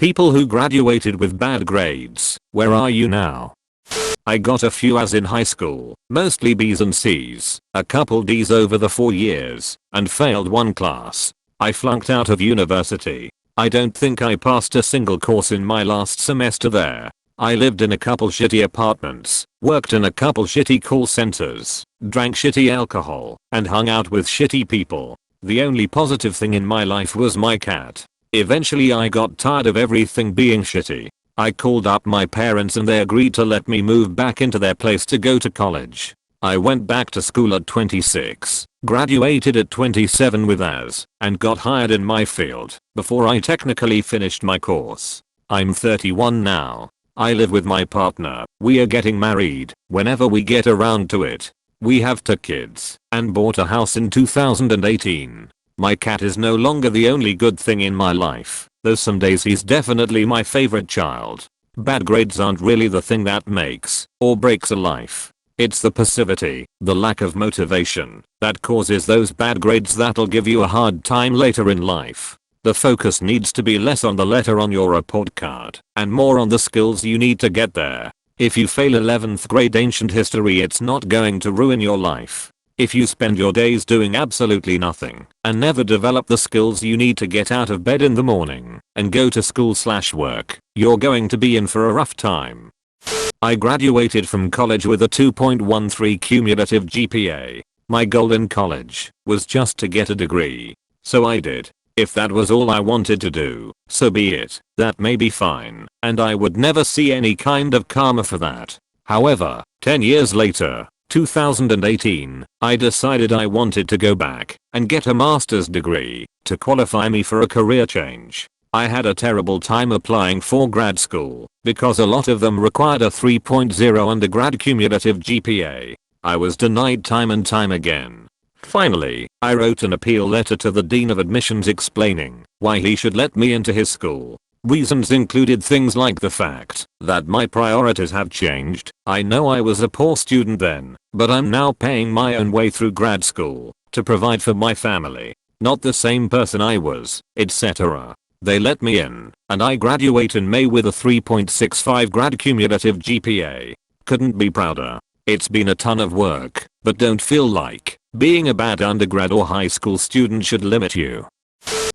People who graduated with bad grades, where are you now? I got a few A's in high school, mostly B's and C's, a couple D's over the 4 years, and failed one class. I flunked out of university. I don't think I passed a single course in my last semester there. I lived in a couple shitty apartments, worked in a couple shitty call centers, drank shitty alcohol, and hung out with shitty people. The only positive thing in my life was my cat. Eventually I got tired of everything being shitty. I called up my parents and they agreed to let me move back into their place to go to college. I went back to school at 26, graduated at 27 with A's, and got hired in my field before I technically finished my course. I'm 31 now. I live with my partner. We are getting married whenever we get around to it. We have 2 kids and bought a house in 2018. My cat is no longer the only good thing in my life, though some days he's definitely my favorite child. Bad grades aren't really the thing that makes or breaks a life. It's the passivity, the lack of motivation, that causes those bad grades that'll give you a hard time later in life. The focus needs to be less on the letter on your report card and more on the skills you need to get there. If you fail 11th grade ancient history, it's not going to ruin your life. If you spend your days doing absolutely nothing and never develop the skills you need to get out of bed in the morning and go to school/work, you're going to be in for a rough time. I graduated from college with a 2.13 cumulative GPA. My goal in college was just to get a degree. So I did. If that was all I wanted to do, so be it. That may be fine, and I would never see any kind of karma for that. However, 10 years later, 2018, I decided I wanted to go back and get a master's degree to qualify me for a career change. I had a terrible time applying for grad school because a lot of them required a 3.0 undergrad cumulative GPA. I was denied time and time again. Finally, I wrote an appeal letter to the Dean of Admissions explaining why he should let me into his school. Reasons included things like the fact that my priorities have changed. I know I was a poor student then, but I'm now paying my own way through grad school to provide for my family. Not the same person I was, etc. They let me in, and I graduate in May with a 3.65 grad cumulative GPA. Couldn't be prouder. It's been a ton of work, but don't feel like being a bad undergrad or high school student should limit you.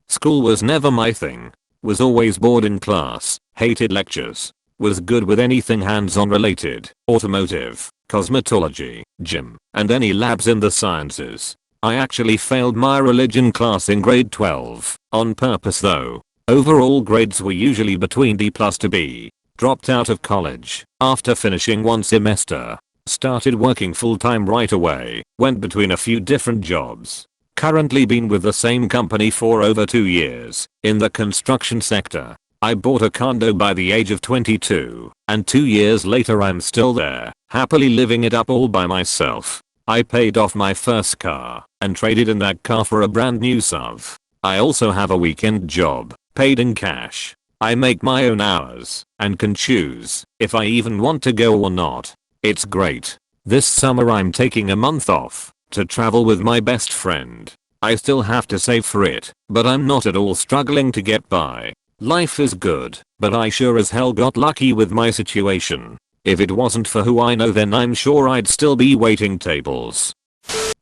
School was never my thing. Was always bored in class, hated lectures. Was good with anything hands-on related, automotive, cosmetology, gym, and any labs in the sciences. I actually failed my religion class in grade 12, on purpose though. Overall grades were usually between D+ to B. Dropped out of college after finishing one semester. Started working full-time right away, went between a few different jobs. Currently been with the same company for over 2 years, in the construction sector. I bought a condo by the age of 22, and 2 years later I'm still there, happily living it up all by myself. I paid off my first car, and traded in that car for a brand new SUV. I also have a weekend job, paid in cash. I make my own hours, and can choose if I even want to go or not. It's great. This summer I'm taking a month off to travel with my best friend. I still have to save for it, but I'm not at all struggling to get by. Life is good, but I sure as hell got lucky with my situation. If it wasn't for who I know, then I'm sure I'd still be waiting tables.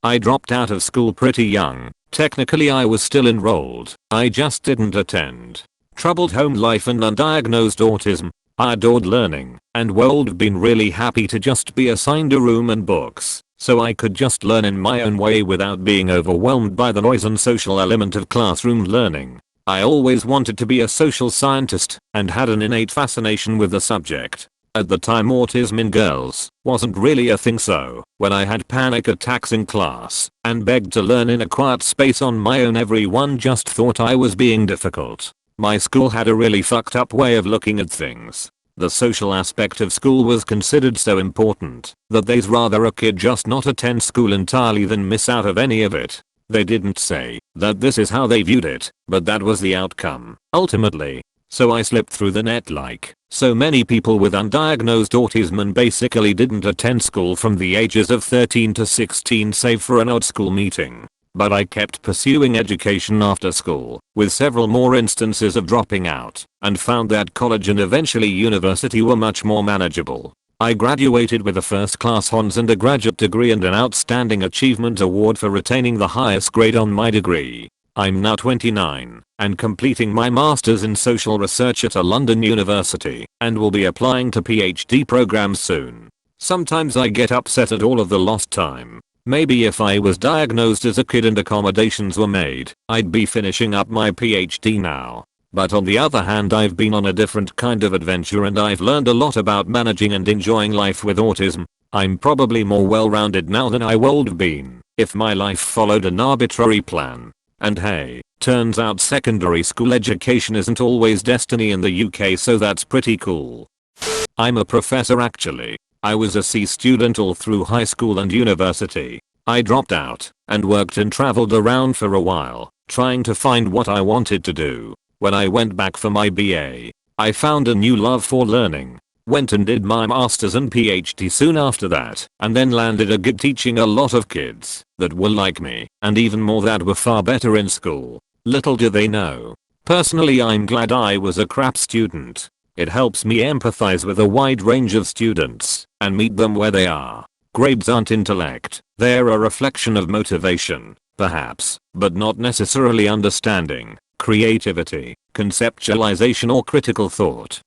I dropped out of school pretty young. Technically I was still enrolled, I just didn't attend. Troubled home life and undiagnosed autism. I adored learning, and would been really happy to just be assigned a room and books, so I could just learn in my own way without being overwhelmed by the noise and social element of classroom learning. I always wanted to be a social scientist, and had an innate fascination with the subject. At the time autism in girls wasn't really a thing, so when I had panic attacks in class and begged to learn in a quiet space on my own, everyone just thought I was being difficult. My school had a really fucked up way of looking at things. The social aspect of school was considered so important that they'd rather a kid just not attend school entirely than miss out of any of it. They didn't say that this is how they viewed it, but that was the outcome, ultimately. So I slipped through the net like so many people with undiagnosed autism and basically didn't attend school from the ages of 13 to 16 save for an odd school meeting. but I kept pursuing education after school, with several more instances of dropping out, and found that college and eventually university were much more manageable. I graduated with a first-class honors and a graduate degree and an outstanding achievement award for retaining the highest grade on my degree. I'm now 29 and completing my master's in social research at a London university and will be applying to PhD programs soon. Sometimes I get upset at all of the lost time. Maybe if I was diagnosed as a kid and accommodations were made, I'd be finishing up my PhD now. But on the other hand, I've been on a different kind of adventure and I've learned a lot about managing and enjoying life with autism. I'm probably more well-rounded now than I would have been if my life followed an arbitrary plan. And hey, turns out secondary school education isn't always destiny in the UK, so that's pretty cool. I'm a professor actually. I was a C student all through high school and university. I dropped out and worked and traveled around for a while, trying to find what I wanted to do. When I went back for my BA, I found a new love for learning. Went and did my master's and PhD soon after that, and then landed a gig teaching a lot of kids that were like me, and even more that were far better in school. Little do they know. Personally, I'm glad I was a crap student. It helps me empathize with a wide range of students and meet them where they are. Grades aren't intellect, they're a reflection of motivation, perhaps, but not necessarily understanding, creativity, conceptualization or critical thought.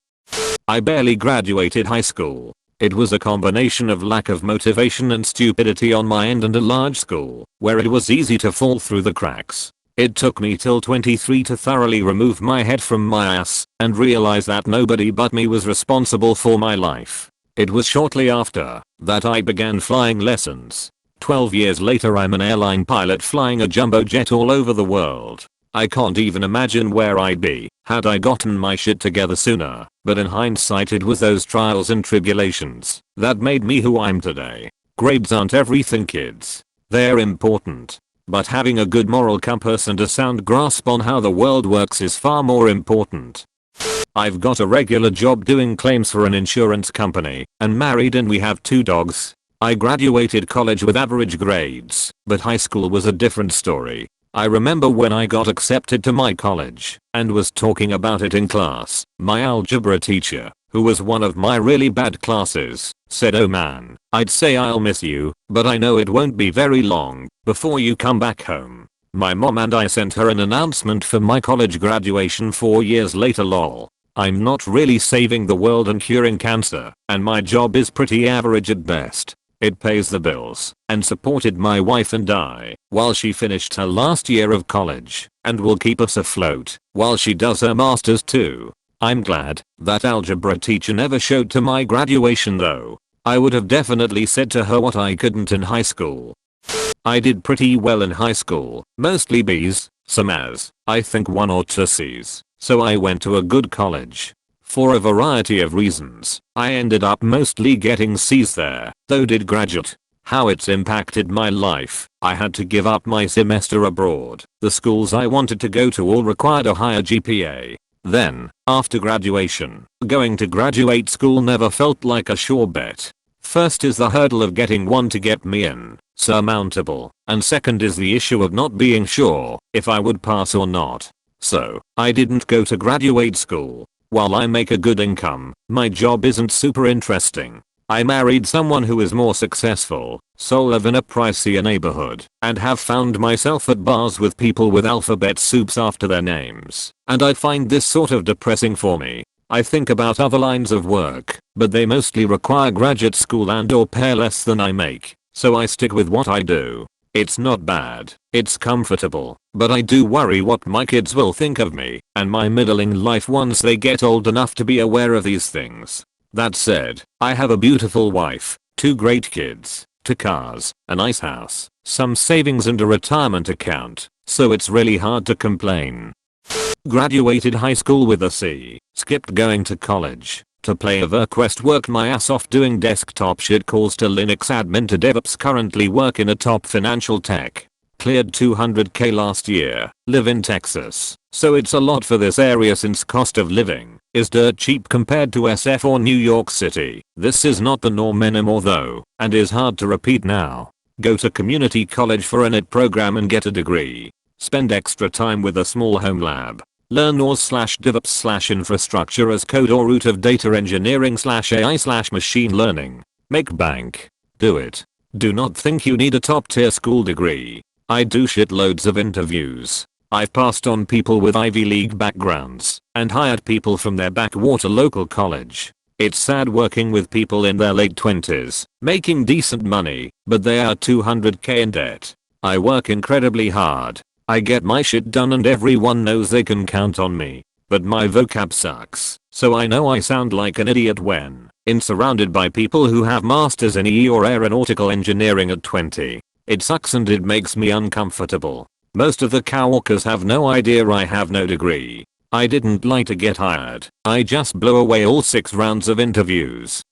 I barely graduated high school. It was a combination of lack of motivation and stupidity on my end and a large school where it was easy to fall through the cracks. It took me till 23 to thoroughly remove my head from my ass and realize that nobody but me was responsible for my life. It was shortly after that I began flying lessons. 12 years later I'm an airline pilot flying a jumbo jet all over the world. I can't even imagine where I'd be had I gotten my shit together sooner, but in hindsight it was those trials and tribulations that made me who I'm today. Grades aren't everything, kids. They're important. But having a good moral compass and a sound grasp on how the world works is far more important. I've got a regular job doing claims for an insurance company, and married, and we have 2 dogs. I graduated college with average grades, but high school was a different story. I remember when I got accepted to my college and was talking about it in class, my algebra teacher, who was one of my really bad classes, said, "Oh man, I'd say I'll miss you, but I know it won't be very long before you come back home." My mom and I sent her an announcement for my college graduation 4 years later. Lol. I'm not really saving the world and curing cancer, and my job is pretty average at best. It pays the bills and supported my wife and I while she finished her last year of college and will keep us afloat while she does her master's too. I'm glad that algebra teacher never showed to my graduation though. I would have definitely said to her what I couldn't in high school. I did pretty well in high school, mostly B's, some A's, I think 1 or 2 C's, so I went to a good college. For a variety of reasons, I ended up mostly getting C's there, though did graduate. How it's impacted my life: I had to give up my semester abroad. The schools I wanted to go to all required a higher GPA. Then, after graduation, going to graduate school never felt like a sure bet. First is the hurdle of getting one to get me in, surmountable, and second is the issue of not being sure if I would pass or not. So, I didn't go to graduate school. While I make a good income, my job isn't super interesting. I married someone who is more successful, so live in a pricier neighborhood, and have found myself at bars with people with alphabet soups after their names, and I find this sort of depressing for me. I think about other lines of work, but they mostly require graduate school and or pay less than I make, so I stick with what I do. It's not bad, it's comfortable, but I do worry what my kids will think of me and my middling life once they get old enough to be aware of these things. That said, I have a beautiful wife, 2 great kids, 2 cars, a nice house, some savings and a retirement account, so it's really hard to complain. Graduated high school with a C, skipped going to college. To play EverQuest, worked my ass off doing desktop shit calls to Linux admin to DevOps, currently work in a top financial tech. Cleared 200k last year, live in Texas, so it's a lot for this area since cost of living is dirt cheap compared to SF or New York City. This is not the norm anymore though, and is hard to repeat now. Go to community college for a NIT program and get a degree. Spend extra time with a small home lab. Learn OR/DevOps/infrastructure as code or root of data engineering/AI/machine learning. Make bank. Do it. Do not think you need a top tier school degree. I do shitloads of interviews. I've passed on people with Ivy League backgrounds and hired people from their backwater local college. It's sad working with people in their late 20s, making decent money, but they are 200k in debt. I work incredibly hard. I get my shit done and everyone knows they can count on me. But my vocab sucks, so I know I sound like an idiot when surrounded by people who have masters in EE or aeronautical engineering at 20. It sucks and it makes me uncomfortable. Most of the coworkers have no idea I have no degree. I didn't like to get hired. I just blew away all 6 rounds of interviews.